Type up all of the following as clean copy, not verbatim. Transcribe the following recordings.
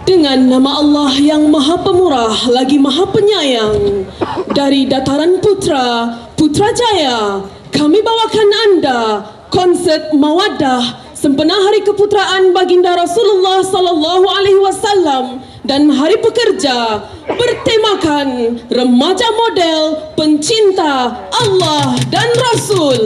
Dengan nama Allah yang Maha Pemurah lagi Maha Penyayang, dari Dataran Putra, Putrajaya, kami bawakan anda konsert Mawaddah sempena Hari Keputeraan Baginda Rasulullah sallallahu alaihi wasallam dan Hari Pekerja, bertemakan remaja model pencinta Allah dan Rasul.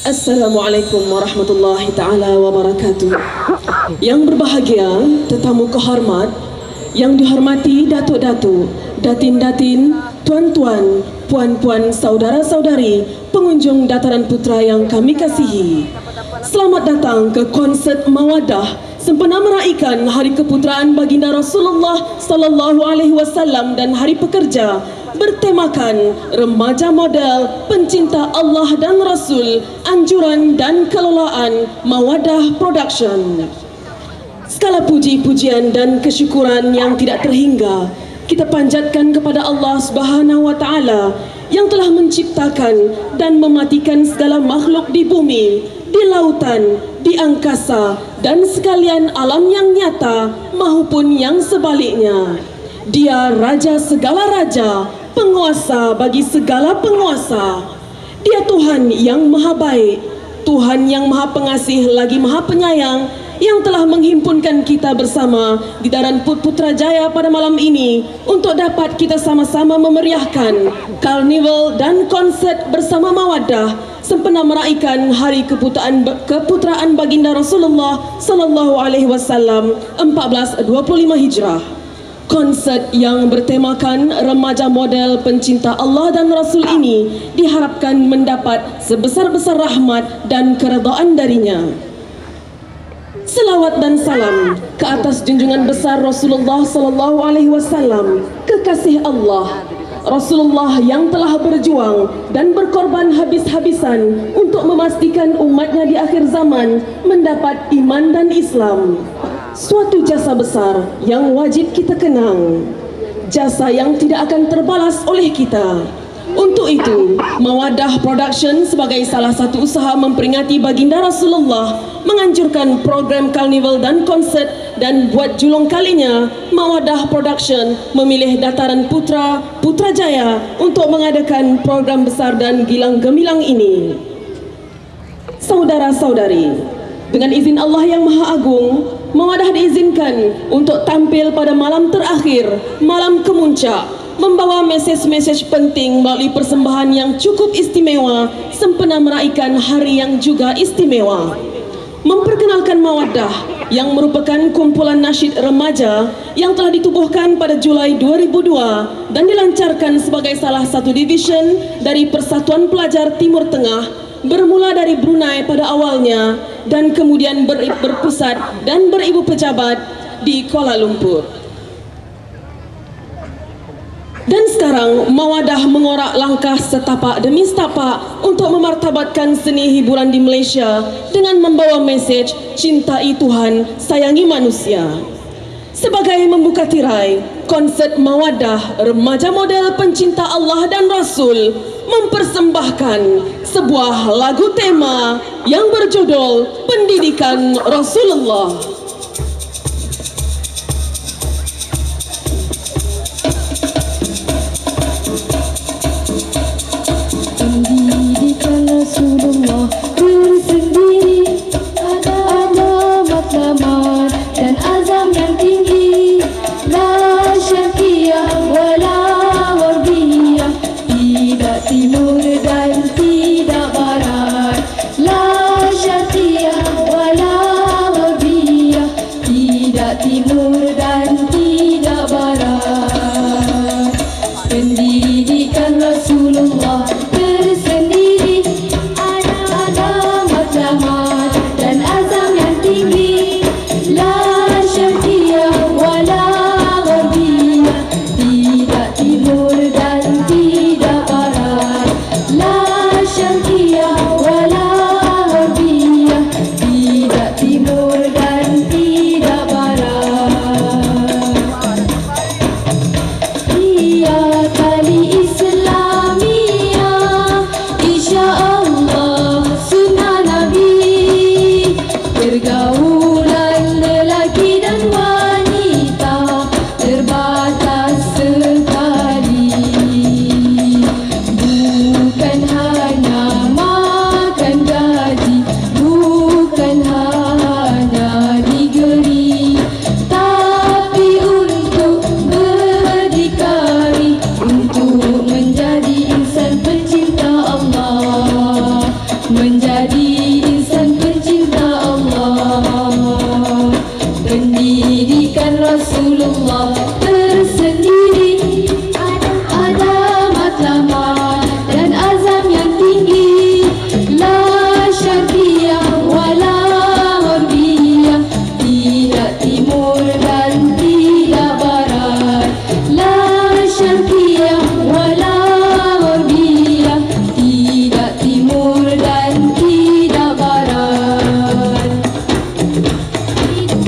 Assalamualaikum warahmatullahi ta'ala wabarakatuh. Yang berbahagia, tetamu kehormat, yang dihormati datuk-datuk, datin-datin, tuan-tuan, puan-puan, saudara-saudari, pengunjung Dataran Putra yang kami kasihi. Selamat datang ke konsert Mawaddah sempena meraihkan Hari Keputeraan Baginda Rasulullah sallallahu alaihi wasallam dan Hari Pekerja, bertemakan remaja model pencinta Allah dan Rasul, anjuran dan kelolaan Mawaddah Production. Segala puji-pujian dan kesyukuran yang tidak terhingga kita panjatkan kepada Allah Subhanahu wa taala yang telah menciptakan dan mematikan segala makhluk di bumi, di lautan, di angkasa dan sekalian alam yang nyata maupun yang sebaliknya. Dia raja segala raja, penguasa bagi segala penguasa. Dia Tuhan yang maha baik, Tuhan yang maha pengasih lagi maha penyayang, yang telah menghimpunkan kita bersama di Dataran Putrajaya pada malam ini untuk dapat kita sama-sama memeriahkan karnival dan konsert bersama Mawaddah sempena meraihkan Hari Keputeraan Baginda Rasulullah sallallahu alaihi wasallam 1425 Hijrah. Konsert yang bertemakan remaja model pencinta Allah dan Rasul ini diharapkan mendapat sebesar-besar rahmat dan keredaan darinya. Selawat dan salam ke atas junjungan besar Rasulullah sallallahu alaihi wasallam, kekasih Allah, Rasulullah yang telah berjuang dan berkorban habis-habisan untuk memastikan umatnya di akhir zaman mendapat iman dan Islam. Suatu jasa besar yang wajib kita kenang, jasa yang tidak akan terbalas oleh kita. Untuk itu, Mawaddah Production sebagai salah satu usaha memperingati baginda Rasulullah menganjurkan program karnival dan konsert, dan buat julung kalinya Mawaddah Production memilih Dataran Putra, Putrajaya untuk mengadakan program besar dan gilang gemilang ini. Saudara-saudari, Dengan izin Allah yang Maha Agung, Mawadah diizinkan untuk tampil pada malam terakhir, malam kemuncak, membawa mesej-mesej penting melalui persembahan yang cukup istimewa sempena meraihkan hari yang juga istimewa. Memperkenalkan Mawadah yang merupakan kumpulan nasyid remaja yang telah ditubuhkan pada Julai 2002 dan dilancarkan sebagai salah satu division dari Persatuan Pelajar Timur Tengah, bermula dari Brunei pada awalnya dan kemudian berpusat dan beribu pejabat di Kuala Lumpur. Dan sekarang Mawadah mengorak langkah setapak demi setapak untuk memartabatkan seni hiburan di Malaysia dengan membawa mesej cintai Tuhan, sayangi manusia. Sebagai membuka tirai, konsert Mawadah Remaja Model Pencinta Allah dan Rasul mempersembahkan sebuah lagu tema yang berjudul Pendidikan Rasulullah. Pendidikan Rasulullah tersendiri, ada matlamat dan azam yang tinggi, la syarqiyah wala gharbiyah, tidak timur dan tidak barat, la syarqiyah wala gharbiyah, tidak timur dan tidak barat. Pendidikan Rasulullah tersendiri, ada matlamat dan azam yang tinggi, la syarqiyah wala gharbiyah, tidak timur dan tidak barat, la syarqiyah wala gharbiyah, tidak timur dan tidak barat. Ia tali Islamiyah, insya-Allah sunnah Nabi, pergaulan lelaki dan wanita terbatas sekali, bukan hanya makan gaji, bukan hanya digeri, tapi untuk berdikari, untuk menjadi insan pencinta Allah, menjadi insan pencinta Allah. Pendidikan Rasulullah tersendiri, ada matlamat dan azam yang tinggi, la syarqiyah wala gharbiyah, tidak timur dan tidak barat, la syarqiyah wala gharbiyah, tidak timur dan tidak barat.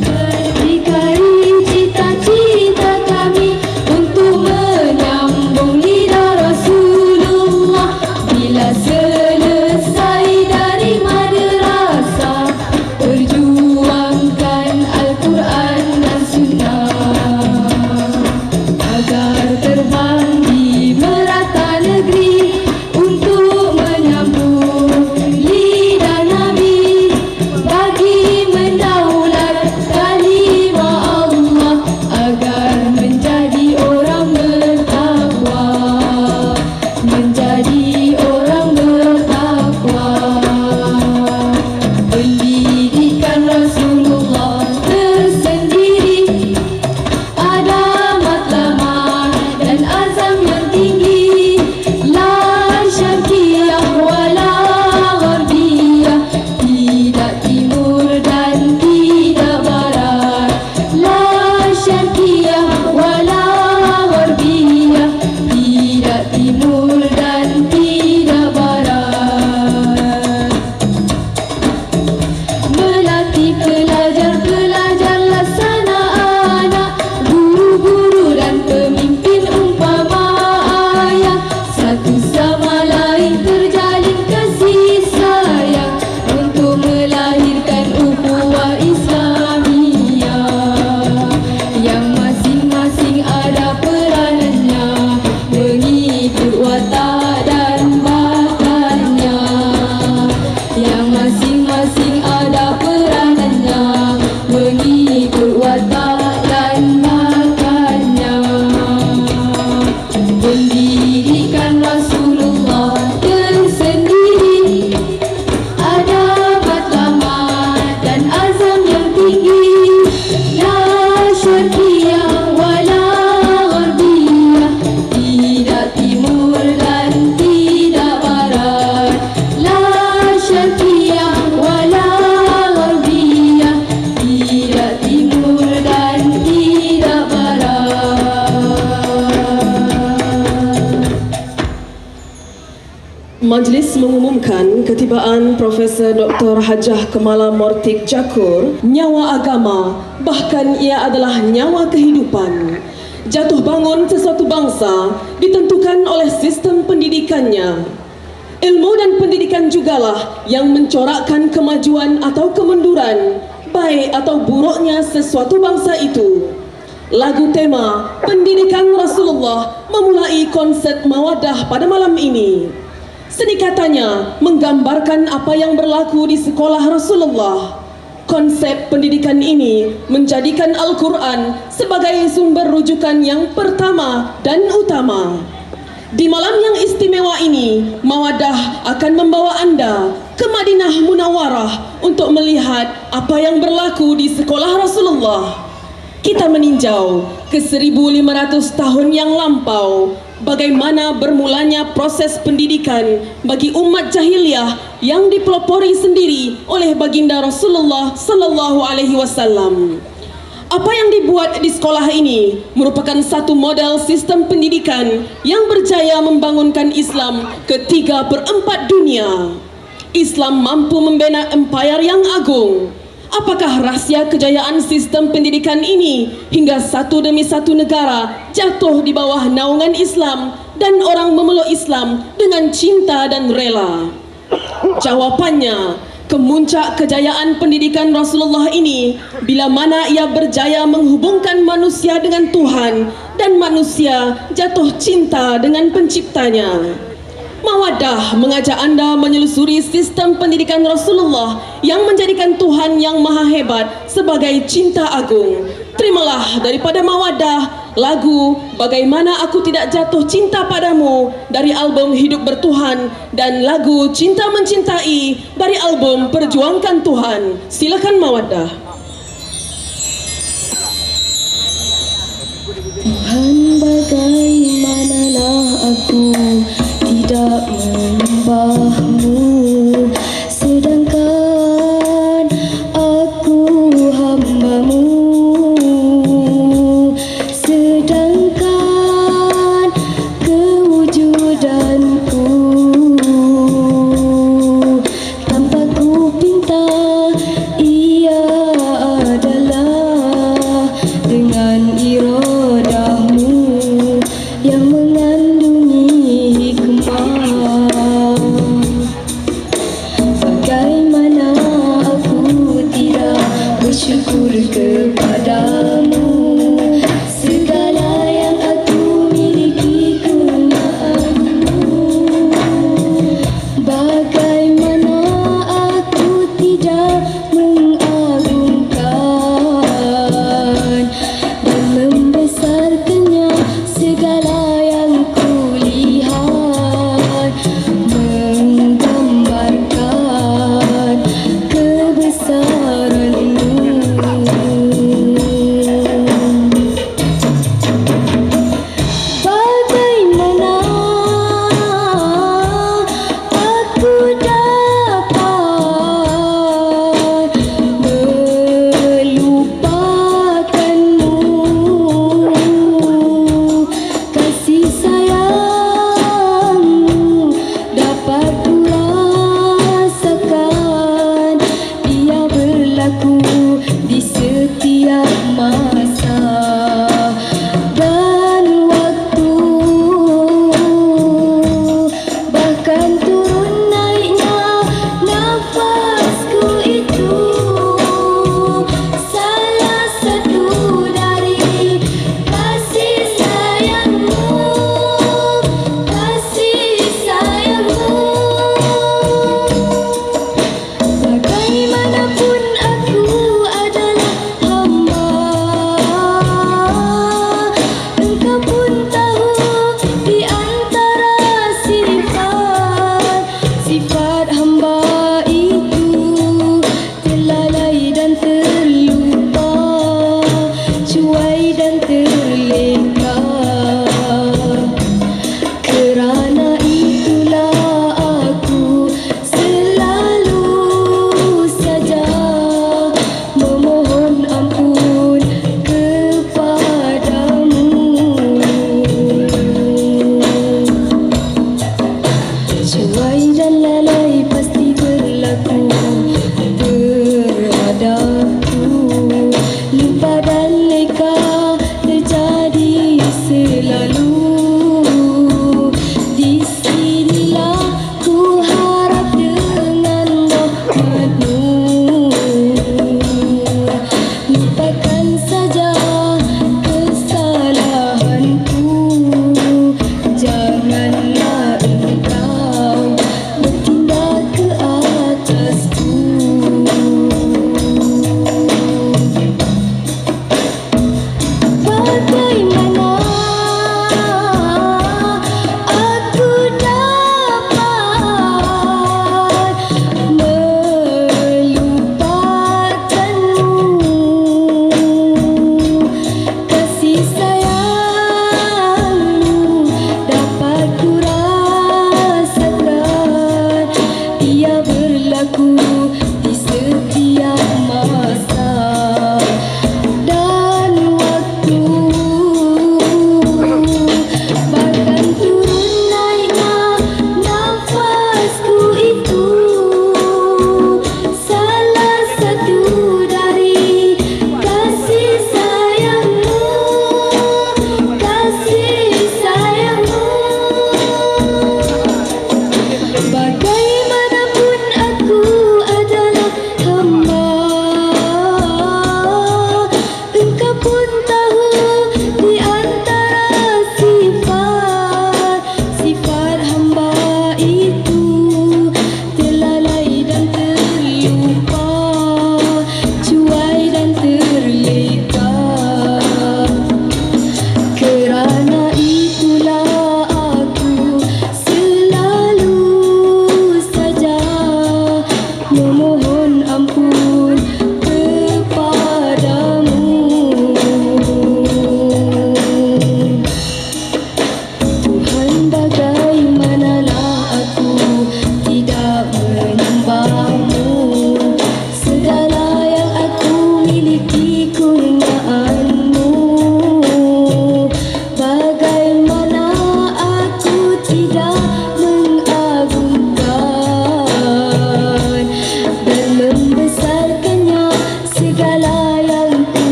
Berdikari cita-cita kami untuk menyambung lidah Rasulullah, bila selesai dari madrasah perjuangkan Al-Quran dan Sunnah, agar terbang di merata negeri untuk menyambung lidah Nabi, bagi mendaulat kalimah Allah, agar menjadi orang bertakwa, menjadi orang bertakwa. Pendidikan Rasulullah tersendiri, ada matlamat dan azam yang tinggi, la syarqiyah wala gharbiyah, tidak timur dan tidak barat, la syarqiyah wala gharbiyah, tidak timur dan tidak barat. Melatih pelajar-pelajar laksana anak, guru-guru dan pemimpin umpama ayah, satu sama lain terjalin kasih sayang, untuk melahirkan Majlis mengumumkan ketibaan Profesor Dr. Hajah Kemala Mortik Jakur, nyawa agama, bahkan ia adalah nyawa kehidupan. Jatuh bangun sesuatu bangsa ditentukan oleh sistem pendidikannya. Ilmu dan pendidikan jugalah yang mencorakkan kemajuan atau kemunduran, baik atau buruknya sesuatu bangsa itu. Lagu tema Pendidikan Rasulullah memulai konsert Mawaddah pada malam ini. Sedikatannya menggambarkan apa yang berlaku di sekolah Rasulullah. Konsep pendidikan ini menjadikan Al-Quran sebagai sumber rujukan yang pertama dan utama. Di malam yang istimewa ini, Mawaddah akan membawa Anda ke Madinah Munawwarah untuk melihat apa yang berlaku di sekolah Rasulullah. Kita meninjau ke 1500 tahun yang lampau, bagaimana bermulanya proses pendidikan bagi umat jahiliyah yang dipelopori sendiri oleh baginda Rasulullah sallallahu alaihi wasallam. Apa yang dibuat di sekolah ini merupakan satu model sistem pendidikan yang berjaya membangunkan Islam ke 3/4 dunia. Islam mampu membina empayar yang agung. Apakah rahsia kejayaan sistem pendidikan ini hingga satu demi satu negara jatuh di bawah naungan Islam dan orang memeluk Islam dengan cinta dan rela? Jawapannya, kemuncak kejayaan pendidikan Rasulullah ini bila mana ia berjaya menghubungkan manusia dengan Tuhan dan manusia jatuh cinta dengan penciptanya. Mawaddah mengajak Anda menyelusuri sistem pendidikan Rasulullah yang menjadikan Tuhan yang maha hebat sebagai cinta agung. Terimalah daripada Mawaddah lagu Bagaimana Aku Tidak Jatuh Cinta Padamu dari album Hidup Bertuhan dan lagu Cinta Mencintai dari album Perjuangkan Tuhan. Silakan Mawaddah. Tuhan, bagaimanalah aku tidak menyembahmu, sedangkan aku hamba-Mu, sedangkan kewujudanku tanpa ku pinta ia adalah dengan iradahmu yang mengandungi hikmah. Bagaimana aku tidak bersyukur kepadamu, segala yang aku miliki kurniaanmu. Bagaimana aku tidak mengagungkan dan membesarkannya, segala yang kulihat menggambarkan kebesaranmu.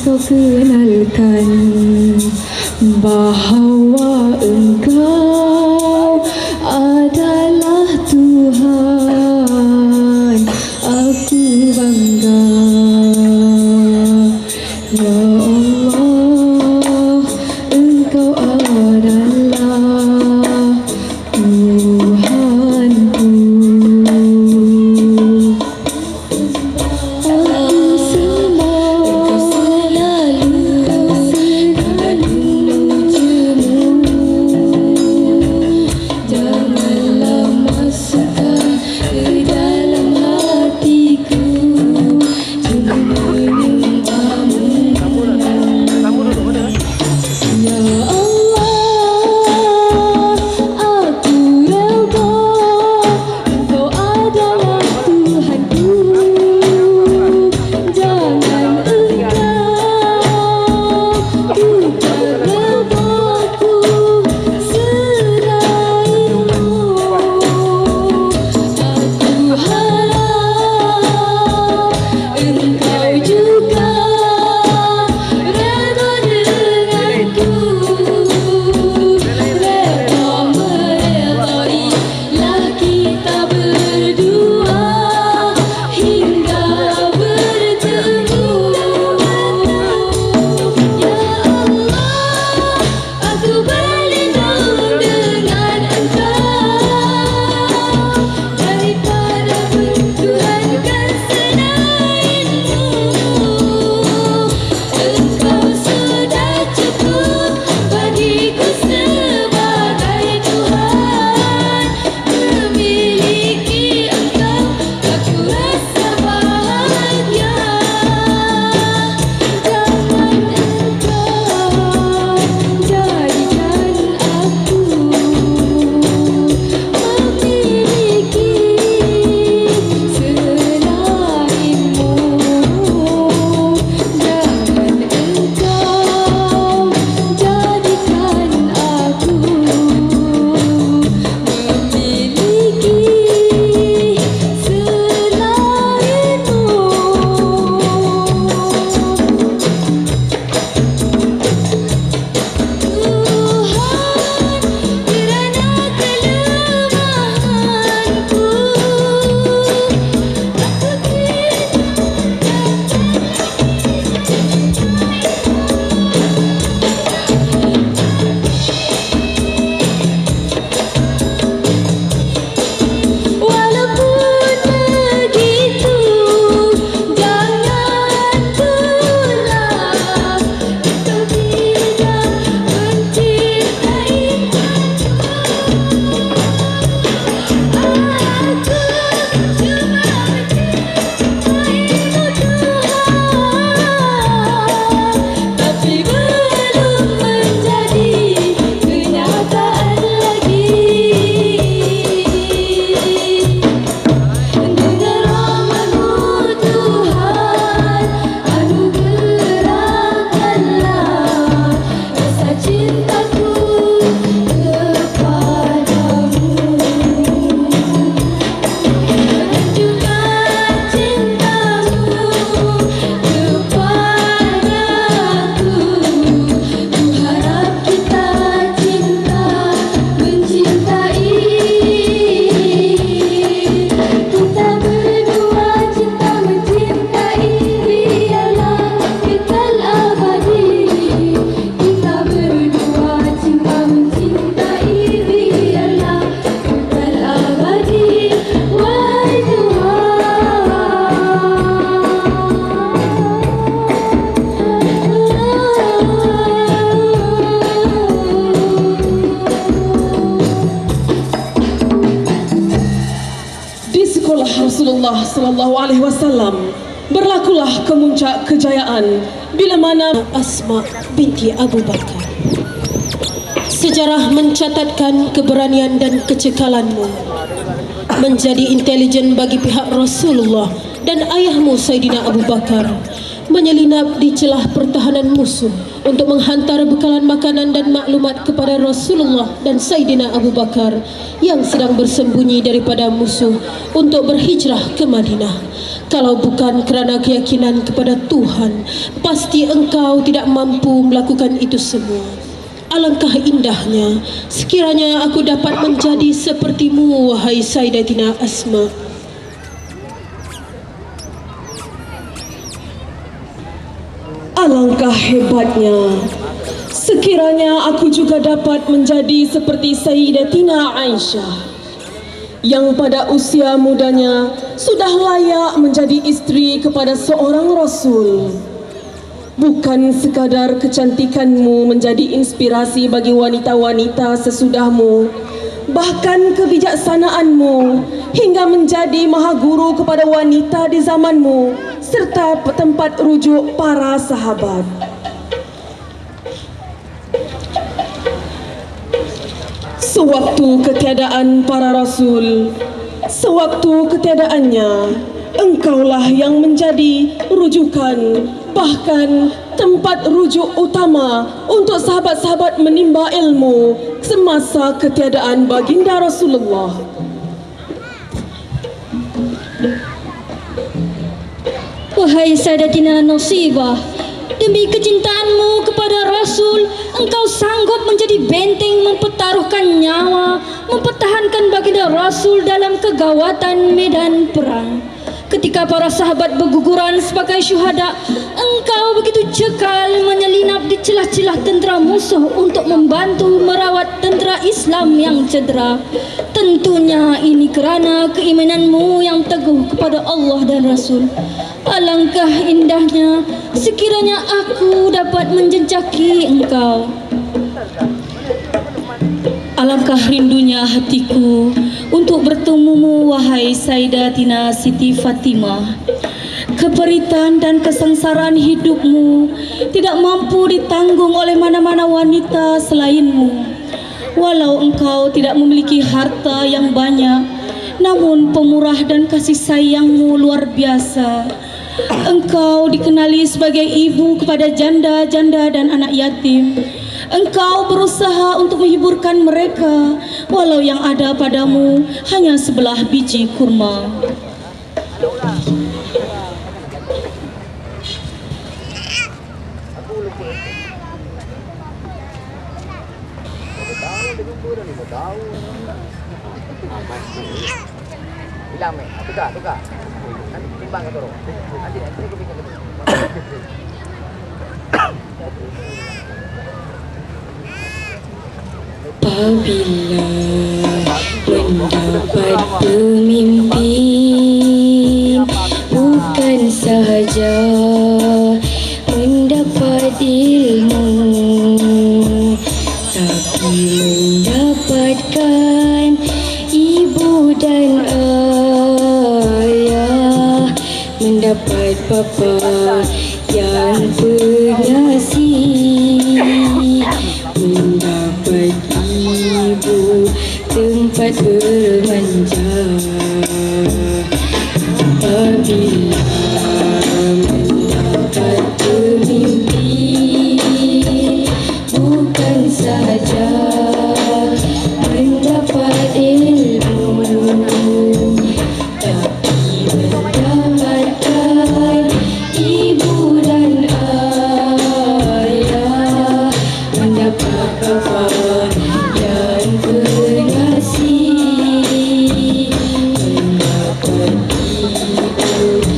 kau kenalkan bahawa Engkau adalah Tuhan. Aku bangga, ya Allah, Engkau adalah Tuhanku. Rasulullah sallallahu alaihi wasallam berlakulah kemuncak kejayaan bila mana Asma binti Abu Bakar. Sejarah mencatatkan keberanian dan kecekalanmu menjadi intelijen bagi pihak Rasulullah dan ayahmu Sayyidina Abu Bakar menyelinap di celah pertahanan musuh untuk menghantar bekalan makanan dan maklumat kepada Rasulullah dan Sayyidina Abu Bakar yang sedang bersembunyi daripada musuh untuk berhijrah ke Madinah. Kalau bukan kerana keyakinan kepada Tuhan, pasti engkau tidak mampu melakukan itu semua. Alangkah indahnya sekiranya aku dapat menjadi sepertimu, wahai Sayyidatina Asma. Alangkah hebatnya sekiranya aku juga dapat menjadi seperti Sayyidatina Aisyah, yang pada usia mudanya sudah layak menjadi isteri kepada seorang Rasul. Bukan sekadar kecantikanmu menjadi inspirasi bagi wanita-wanita sesudahmu, bahkan kebijaksanaanmu hingga menjadi maha guru kepada wanita di zamanmu, serta tempat rujuk para sahabat. Sewaktu ketiadaan para rasul, sewaktu ketiadaannya, engkaulah yang menjadi rujukan, bahkan tempat rujuk utama untuk sahabat-sahabat menimba ilmu semasa ketiadaan baginda Rasulullah. Wahai Sayyidatina Nasibah, demi kecintaanmu kepada Rasul, engkau sanggup menjadi benteng mempertaruhkan nyawa, mempertahankan baginda Rasul dalam kegawatan medan perang. Ketika para sahabat berguguran sebagai syuhada, engkau begitu cekal menyelinap di celah-celah tentera musuh untuk membantu merawat tentera Islam yang cedera. Tentunya ini kerana keimananmu yang teguh kepada Allah dan Rasul. Alangkah indahnya sekiranya aku dapat menjejaki engkau. Alangkah rindunya hatiku untuk bertemumu, wahai Sayyidatina Siti Fatimah. Keperitan dan kesengsaraan hidupmu tidak mampu ditanggung oleh mana-mana wanita selainmu. Walau engkau tidak memiliki harta yang banyak, namun pemurah dan kasih sayangmu luar biasa. Engkau dikenali sebagai ibu kepada janda-janda dan anak yatim. Engkau berusaha untuk menghiburkan mereka, walau yang ada padamu hanya sebelah biji kurma. Tukar. Nanti timbang ke turun. Nanti aku pinjam ke turun. Apabila mendapat pemimpin, bukan sahaja mendapat ilmu, tapi mendapatkan ibu dan ayah, mendapat bapa yang pengasih, mendapat ibu tempat bermanja. Apabila mendapat pemimpin, bukan sahaja mendapat ilmu, tapi mendapatkan ibu dan ayah, mendapat bapa yang pengasih, mendapat ibu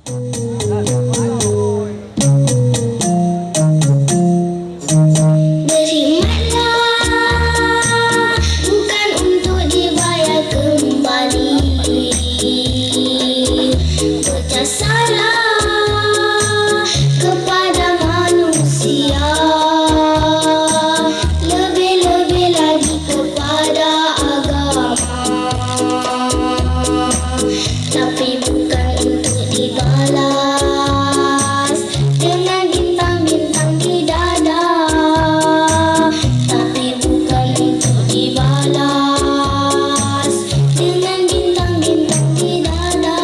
Berimanlah bukan untuk dibayar kembali. Berjasalah kepada manusia, lebih-lebih lagi kepada agama. Tapi bukan untuk dibalas dengan bintang-bintang di dada. Tapi bukan untuk dibalas dengan bintang-bintang di dada.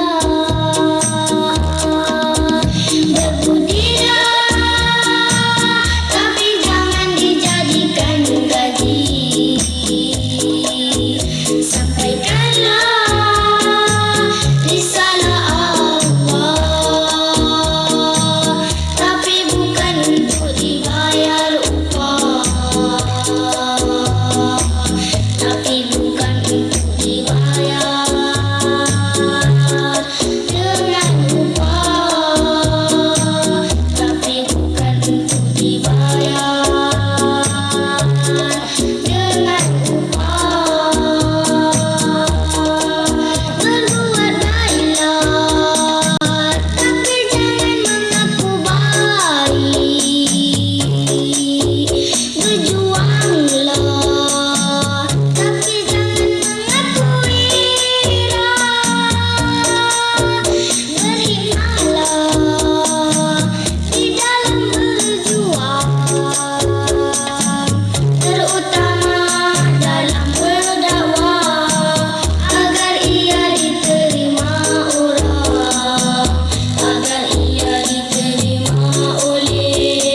Berbudilah tapi jangan dijadikan gaji. Sampaikanlah risalah Allah, tapi bukan untuk dibayar upah. Tapi bukan untuk dibayar dengan upah. Tapi bukan untuk dibayar dengan upah. Berbuat baiklah, tapi jangan mengaku baik. Berjuanglah, tapi jangan mengaku ira. Berhikmahlah di dalam berjuang, terutama dalam berdakwah, agar ia diterima orang, agar ia diterima oleh orang.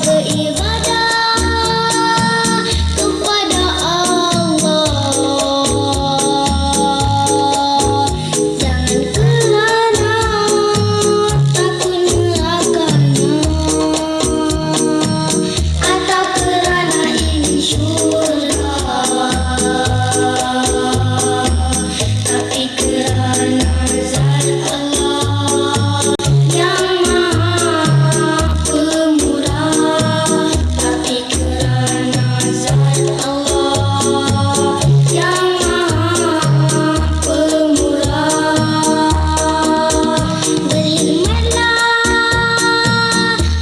Beribadah kepada Allah, jangan kerana takut nerakanya, atau kerana ingin syurga, tapi kerana zat Allah yang maha pemurah. Tapi kerana zat Allah yang maha pemurah. Berhikmatlah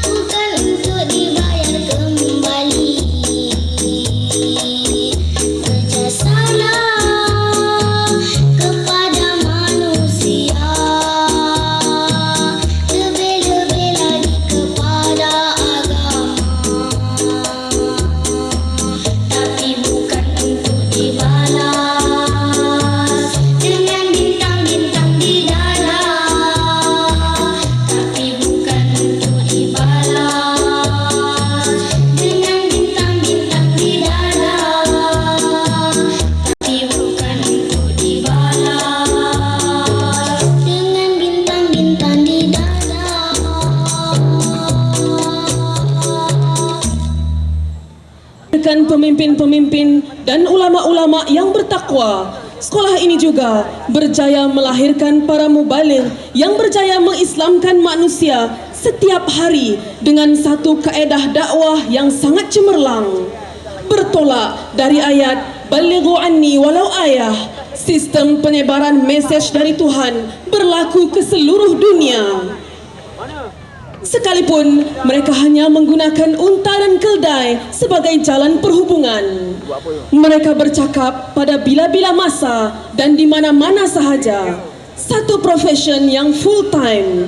bukan untuk dibayar kembali. Berjasalah kepada manusia, lebih-lebih lagi kepada agama. Tapi bukan untuk dibalas dengan bintang-bintang di dada. Tapi bukan untuk dibalas dengan bintang-bintang di dada. Tapi bukan untuk dibalas dengan bintang-bintang di dada. Dengan pemimpin-pemimpin dan ulama-ulama yang bertakwa, sekolah ini juga berjaya melahirkan para mubaligh yang berjaya mengislamkan manusia setiap hari dengan satu kaedah dakwah yang sangat cemerlang. Bertolak dari ayat balighu anni walau ayah, sistem penyebaran mesej dari Tuhan berlaku ke seluruh dunia. Sekalipun mereka hanya menggunakan unta dan keldai sebagai jalan perhubungan, mereka bercakap pada bila-bila masa dan di mana-mana sahaja. Satu profession yang full time.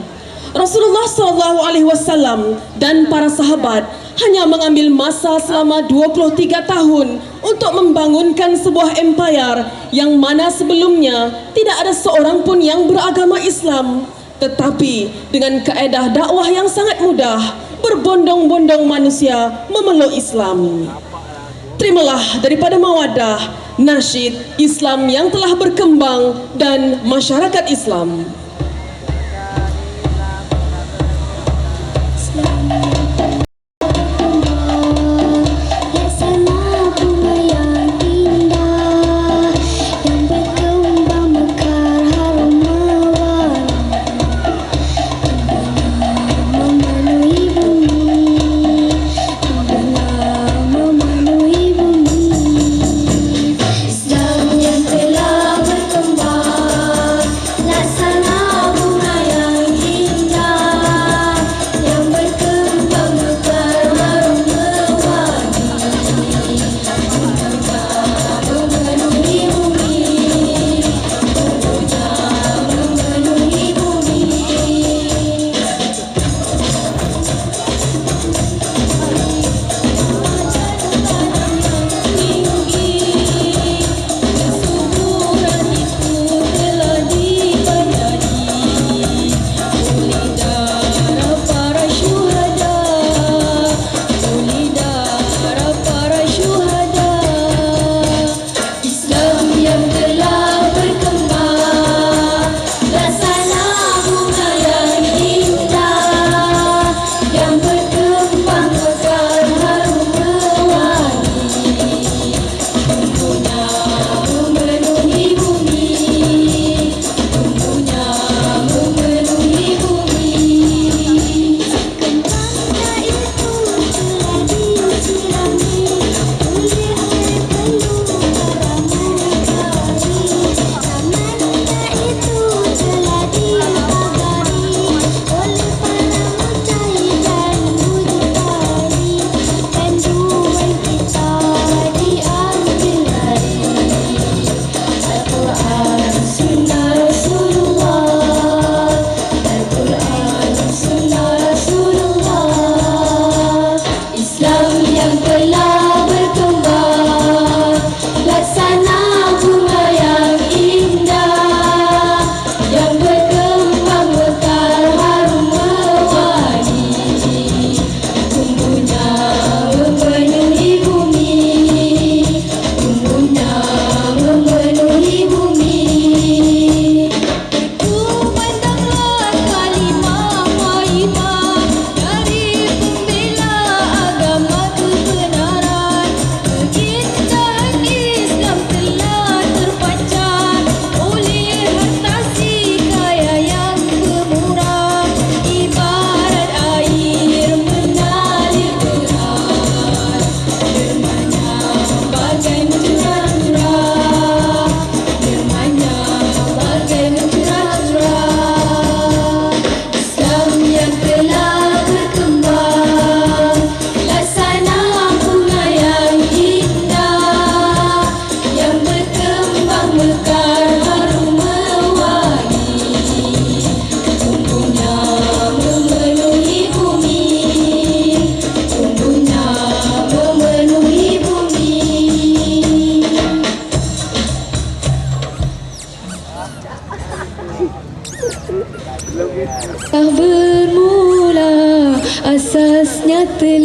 Rasulullah SAW dan para sahabat hanya mengambil masa selama 23 tahun untuk membangunkan sebuah empire yang mana sebelumnya tidak ada seorang pun yang beragama Islam. Tetapi dengan kaedah dakwah yang sangat mudah, berbondong-bondong manusia memeluk Islam. Terimalah daripada Mawaddah, nasyid Islam yang telah berkembang dan masyarakat Islam. Ya sama bunga yang indah,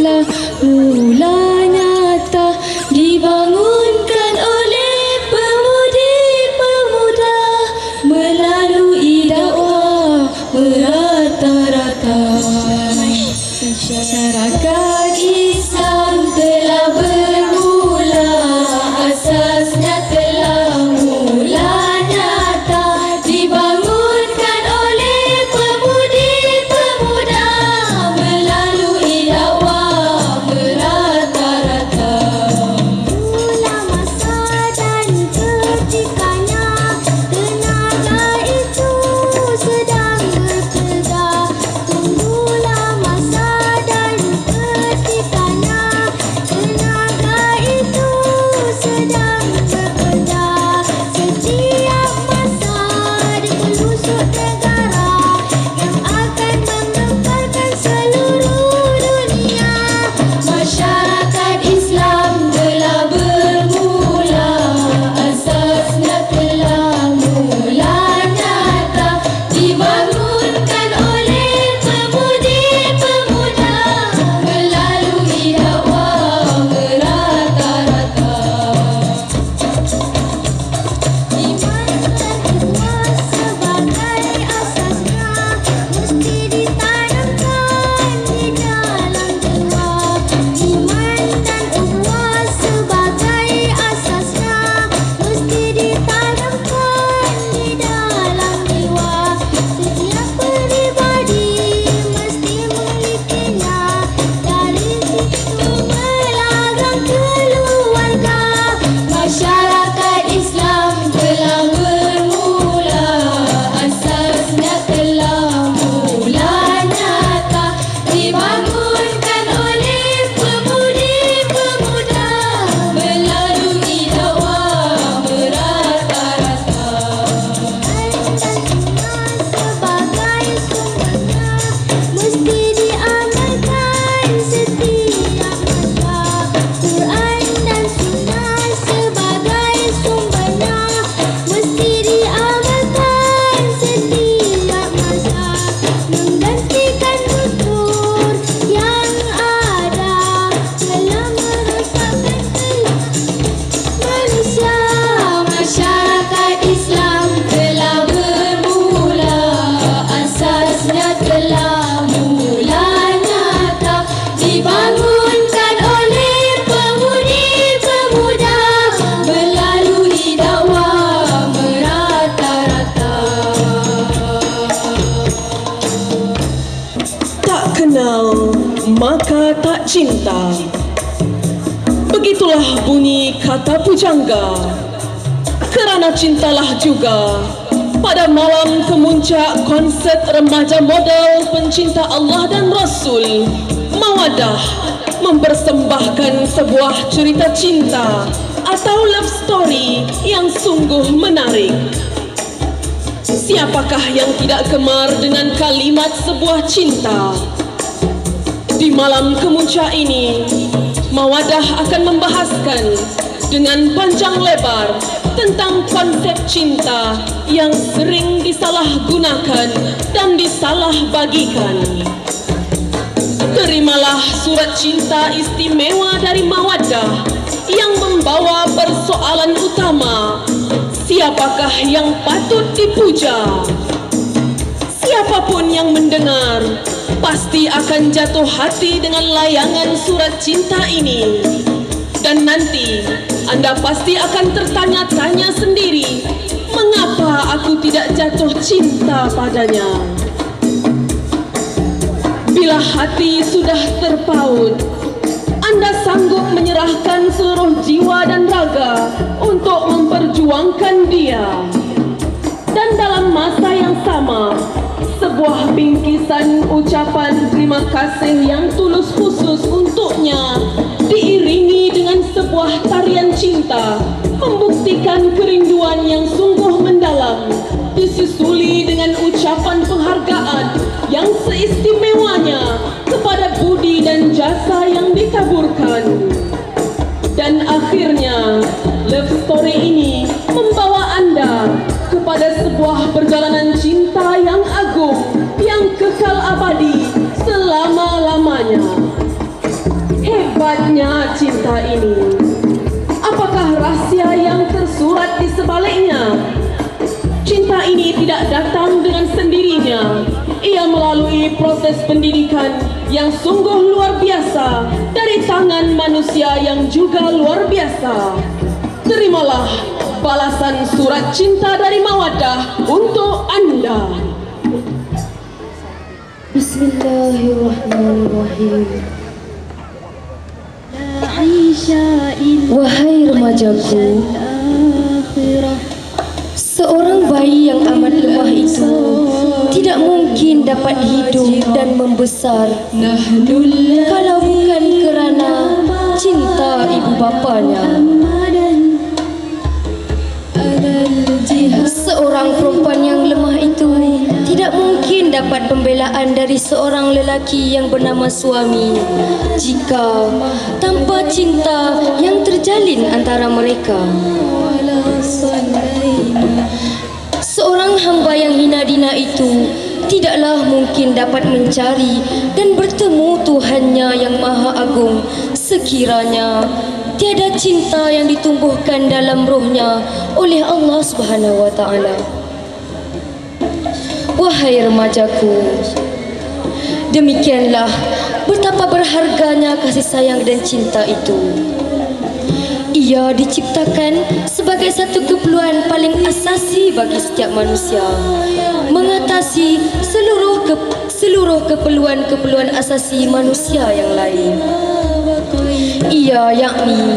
telah mula nyata dibangunkan oleh pemudi-pemuda melalui dakwah merata-rata. Masyarakat Islam telah bermula, asasnya telah mula nyata dibangunkan oleh pemudi-pemuda melalui dakwah merata-rata. Mula masa dan ketikanya tenaga itu sedang bekerja. Tunggulah masa dan ketikanya tenaga itu sedang bekerja. Setiap masa di pelosok negara yang akan menggemparkan seluruh dunia. Masyarakat Islam telah bermula, asasnya telah mula nyata dibangunkan oleh pemudi-pemuda melalui dakwah merata-rata. Iman dan ikhlas sebagai asasnya mesti ditanamkan di dalam jiwa. Iman dan ikhlas sebagai asasnya mesti ditanamkan di dalam jiwa. Setiap pribadi mesti memilikinya, dari situ melagang keluarga. Masyarakat Islam telah bermula, asasnya telah mula nyata dibangunkan oleh pemudi-pemuda melalui dakwah merata-rata. Dan sunnah sebagai sumbernya mesti diamalkan setiap masa. Quran dan sunnah sebagai sumbernya mesti diamalkan setiap masa. Menggantikan tutur yang ada telah merosakkan manusia. Masyarakat Islam telah bermula, asasnya telah mula nyata dibangunkan oleh pemudi-pemuda melalui dakwah merata-rata. Tak kenal maka tak cinta. Begitulah bunyi kata pujangga. Kerana cintalah juga pada malam kemuncak konsert remaja model pencinta Allah dan Rasul, Mawadah mempersembahkan sebuah cerita cinta atau love story yang sungguh menarik. Siapakah yang tidak gemar dengan kalimat sebuah cinta? Di malam kemuncak ini, Mawadah akan membahaskan dengan panjang lebar tentang konsep cinta yang sering disalahgunakan dan disalahbagikan. Terimalah surat cinta istimewa dari Mawadah yang membawa persoalan utama, siapakah yang patut dipuja? Siapapun yang mendengar pasti akan jatuh hati dengan layangan surat cinta ini. Dan nanti Anda pasti akan tertanya-tanya sendiri, mengapa aku tidak jatuh cinta padanya? Bila hati sudah terpaut, Anda sanggup menyerahkan seluruh jiwa dan raga untuk memperjuangkan dia. Dan dalam masa yang sama, sebuah bingkisan ucapan terima kasih yang tulus khusus untuknya diiringi dengan sebuah tarian cinta membuktikan kerinduan yang sungguh mendalam, disusuli dengan ucapan penghargaan yang seistimewanya kepada budi dan jasa yang ditaburkan. Dan akhirnya love story ini membawa Anda kepada sebuah perjalanan cinta yang agung, yang kekal abadi selama-lamanya. cinta ini? Apakah rahsia yang tersurat di sebaliknya? Cinta ini tidak datang dengan sendirinya. Ia melalui proses pendidikan yang sungguh luar biasa dari tangan manusia yang juga luar biasa. Terimalah balasan surat cinta dari Mawaddah untuk anda. Bismillahirrahmanirrahim. Wahai remajaku, seorang bayi yang amat lemah itu tidak mungkin dapat hidup dan membesar kalau bukan kerana cinta ibu bapanya. Seorang perempuan yang lemah itu tidak mungkin dapat pembelaan dari seorang lelaki yang bernama suami jika tanpa cinta yang terjalin antara mereka. Seorang hamba yang hina dina itu tidaklah mungkin dapat mencari dan bertemu Tuhannya yang Maha Agung sekiranya tiada cinta yang ditumbuhkan dalam rohnya oleh Allah Subhanahu wa taala. Wahai remajaku, demikianlah betapa berharganya kasih sayang dan cinta itu. Ia diciptakan sebagai satu keperluan paling asasi bagi setiap manusia, mengatasi seluruh keperluan-keperluan asasi manusia yang lain. Ia yakni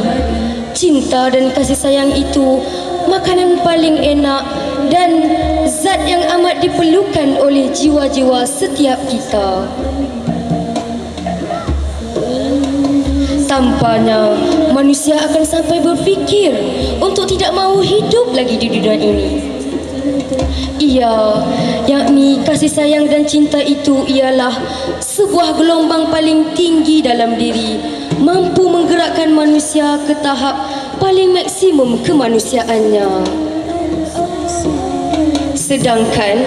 cinta dan kasih sayang itu makanan paling enak dan zat yang amat diperlukan oleh jiwa-jiwa setiap kita. Tanpanya manusia akan sampai berfikir untuk tidak mahu hidup lagi di dunia ini. Ia yakni kasih sayang dan cinta itu ialah sebuah gelombang paling tinggi dalam diri, mampu menggerakkan manusia ke tahap paling maksimum kemanusiaannya. Sedangkan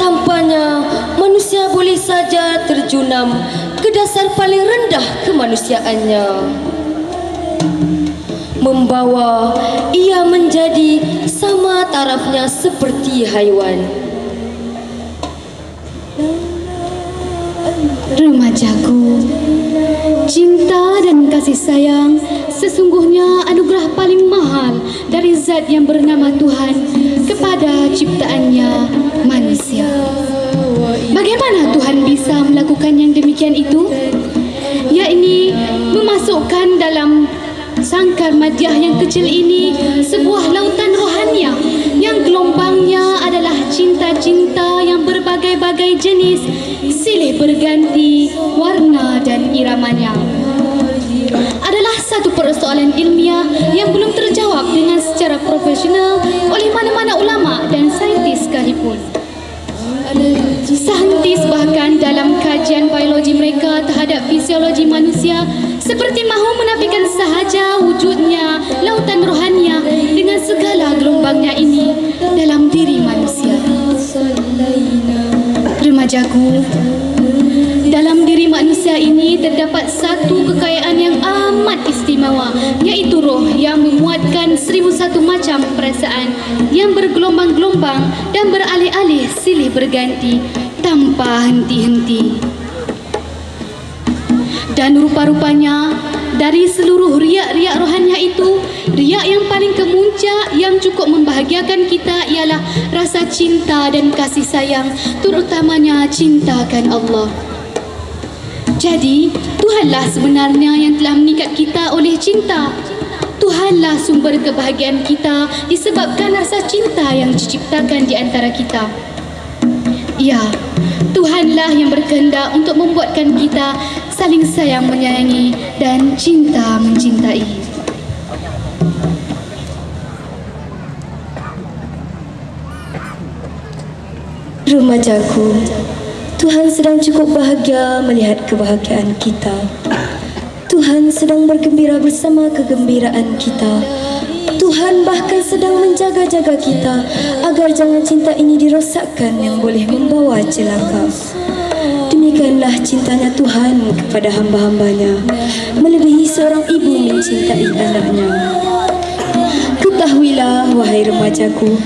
tanpanya manusia boleh saja terjunam ke dasar paling rendah kemanusiaannya, membawa ia menjadi sama tarafnya seperti haiwan. Remajaku, cinta dan kasih sayang sesungguhnya anugerah paling mahal dari zat yang bernama Tuhan kepada ciptaannya manusia. Bagaimana Tuhan bisa melakukan yang demikian itu? Yakni memasukkan dalam sangkar madiyah yang kecil ini sebuah lautan rohania yang gelombangnya adalah cinta-cinta yang berbagai-bagai jenis, silih berganti warna dan iramanya. Adalah satu persoalan ilmiah yang belum terjawab dengan secara profesional oleh mana-mana ulama dan saintis sekalipun. Saintis bahkan dalam kajian biologi mereka terhadap fisiologi manusia seperti mahu menafikan sahaja wujudnya lautan rohania dengan segala gelombangnya ini dalam diri manusia. Remajaku, dalam diri manusia ini terdapat satu kekayaan yang amat istimewa, yaitu roh yang memuatkan 1001 macam perasaan yang bergelombang-gelombang dan beralih-alih silih berganti tanpa henti-henti. Dan rupa-rupanya dari seluruh riak-riak rohania itu, riak yang paling kemuncak yang cukup membahagiakan kita ialah rasa cinta dan kasih sayang, terutamanya cintakan Allah. Jadi, Tuhanlah sebenarnya yang telah mengikat kita oleh cinta. Tuhanlah sumber kebahagiaan kita disebabkan rasa cinta yang diciptakan di antara kita. Ya, Tuhanlah yang berkehendak untuk membuatkan kita saling sayang menyayangi dan cinta mencintai. Remajaku, Tuhan sedang cukup bahagia melihat kebahagiaan kita. Tuhan sedang bergembira bersama kegembiraan kita. Tuhan bahkan sedang menjaga-jaga kita agar jangan cinta ini dirosakkan yang boleh membawa celaka. Demikianlah cintanya Tuhan kepada hamba-hambanya, melebihi seorang ibu mencintai anaknya. Ketahuilah wahai remajaku,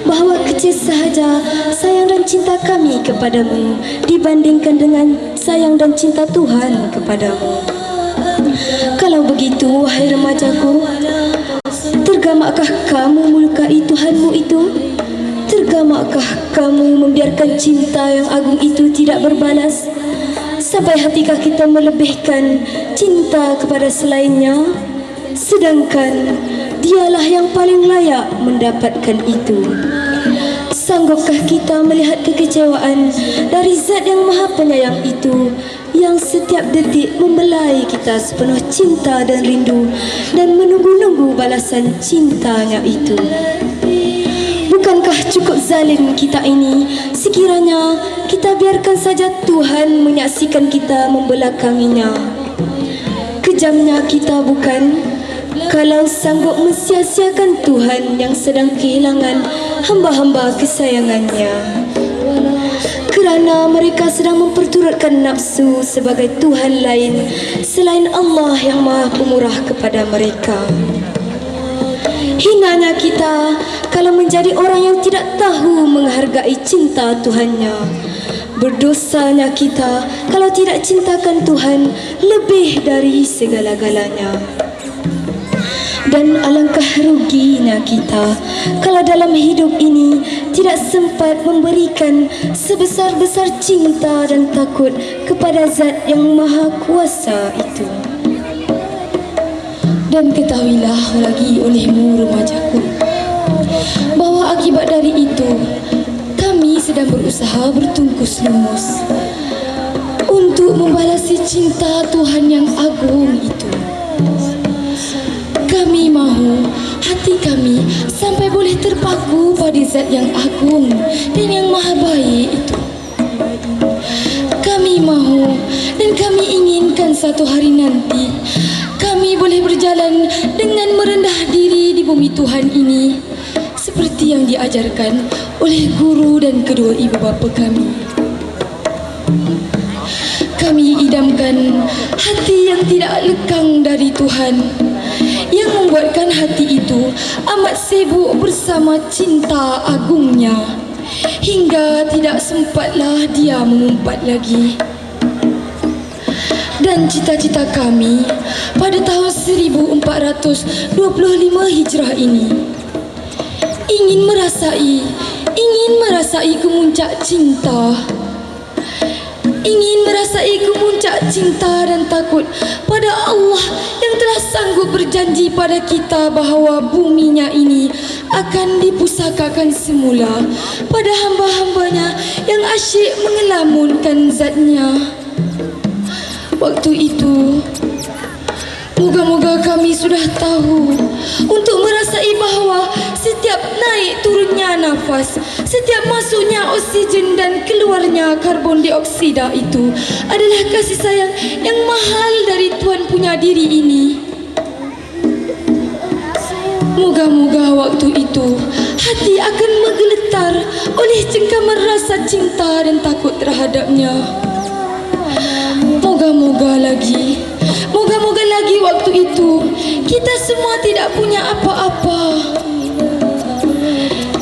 bahawa kecil sahaja sayang dan cinta kami kepadamu dibandingkan dengan sayang dan cinta Tuhan kepadamu. Kalau begitu wahai remajaku, tergamakkah kamu melukai Tuhanmu itu? Tergamakkah kamu membiarkan cinta yang agung itu tidak berbalas? Sampai hatikah kita melebihkan cinta kepada selainnya? Sedangkan dialah yang paling layak mendapatkan itu. Sanggupkah kita melihat kekecewaan dari Zat yang Maha Penyayang itu, yang setiap detik membelai kita sepenuh cinta dan rindu dan menunggu-nunggu balasan cintanya itu? Bukankah cukup zalim kita ini sekiranya kita biarkan saja Tuhan menyaksikan kita membelakanginya? Kejamnya kita bukan kalau sanggup mensia-siakan Tuhan yang sedang kehilangan hamba-hamba kesayangannya, kerana mereka sedang memperturutkan nafsu sebagai Tuhan lain selain Allah yang Maha Pemurah kepada mereka. Hinanya kita kalau menjadi orang yang tidak tahu menghargai cinta Tuhannya. Berdosanya kita kalau tidak cintakan Tuhan lebih dari segala-galanya. Dan alangkah ruginya kita kalau dalam hidup ini tidak sempat memberikan sebesar-besar cinta dan takut kepada Zat yang Maha Kuasa itu. Dan ketahuilah lagi olehmu remajaku, bahawa akibat dari itu kami sedang berusaha bertungkus lumus untuk membalasi cinta Tuhan yang agung itu. Kami mahu hati kami sampai boleh terpaku pada Zat yang agung dan yang maha baik itu. Kami mahu dan kami inginkan satu hari nanti kami boleh berjalan dengan merendah diri di bumi Tuhan ini, seperti yang diajarkan oleh guru dan kedua ibu bapa kami. Kami idamkan hati yang tidak lekang dari Tuhan, yang membuatkan hati itu amat sibuk bersama cinta agungnya, hingga tidak sempatlah dia mengumpat lagi. Dan cita-cita kami pada tahun 1425 Hijrah ini ingin merasai kemuncak cinta, ingin merasai kemuncak cinta dan takut pada Allah yang telah sanggup berjanji pada kita bahawa buminya ini akan dipusakakan semula pada hamba-hambanya yang asyik mengelamunkan Zatnya. Waktu itu, moga-moga kami sudah tahu untuk merasai bahawa setiap naik turunnya nafas, setiap masuknya oksigen dan keluarnya karbon dioksida itu adalah kasih sayang yang mahal dari Tuhan punya diri ini. Moga-moga waktu itu hati akan menggeletar oleh cengkaman rasa cinta dan takut terhadapnya. Moga-moga lagi waktu itu kita semua tidak punya apa-apa.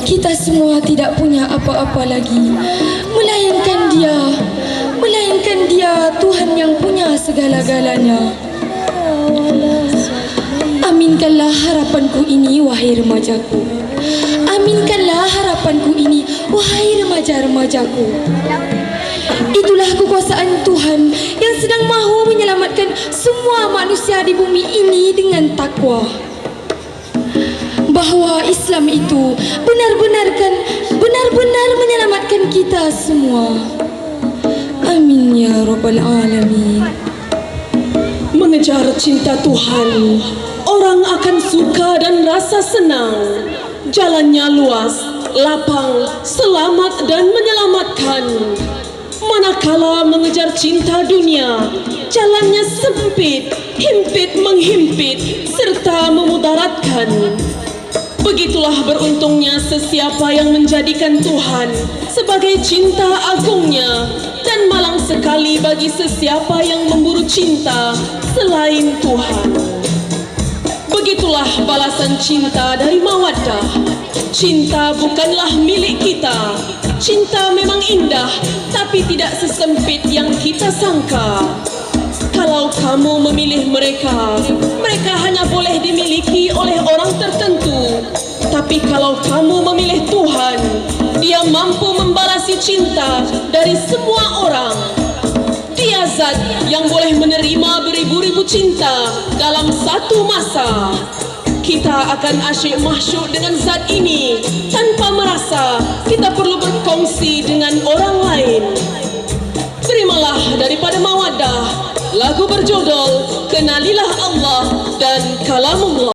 Kita semua tidak punya apa-apa lagi, melainkan Dia Tuhan yang punya segala-galanya. Aminkanlah harapanku ini wahai remajaku. Aminkanlah harapanku ini wahai remaja-remajaku. Itulah kekuasaan Tuhan yang sedang mahu menyelamatkan semua manusia di bumi ini dengan takwa. Bahawa Islam itu benar-benar menyelamatkan kita semua. Amin ya Rabbal Alamin. Mengejar cinta Tuhan, orang akan suka dan rasa senang. Jalannya luas, lapang, selamat dan menyelamatkan. Manakala mengejar cinta dunia, jalannya sempit, himpit menghimpit, serta memudaratkan. Begitulah beruntungnya sesiapa yang menjadikan Tuhan sebagai cinta agungnya, dan malang sekali bagi sesiapa yang memburu cinta selain Tuhan. Itulah balasan cinta dari Mawaddah. Cinta bukanlah milik kita. Cinta memang indah, tapi tidak sesempit yang kita sangka. Kalau kamu memilih mereka, mereka hanya boleh dimiliki oleh orang tertentu. Tapi kalau kamu memilih Tuhan, Dia mampu membalasi cinta dari semua orang. Dia zat yang boleh menerima beribu-ribu cinta dalam satu masa. Kita akan asyik mahsyuk dengan zat ini tanpa merasa kita perlu berkongsi dengan orang lain. Terimalah daripada Mawaddah lagu berjudul Kenalilah Allah dan Kalamullah.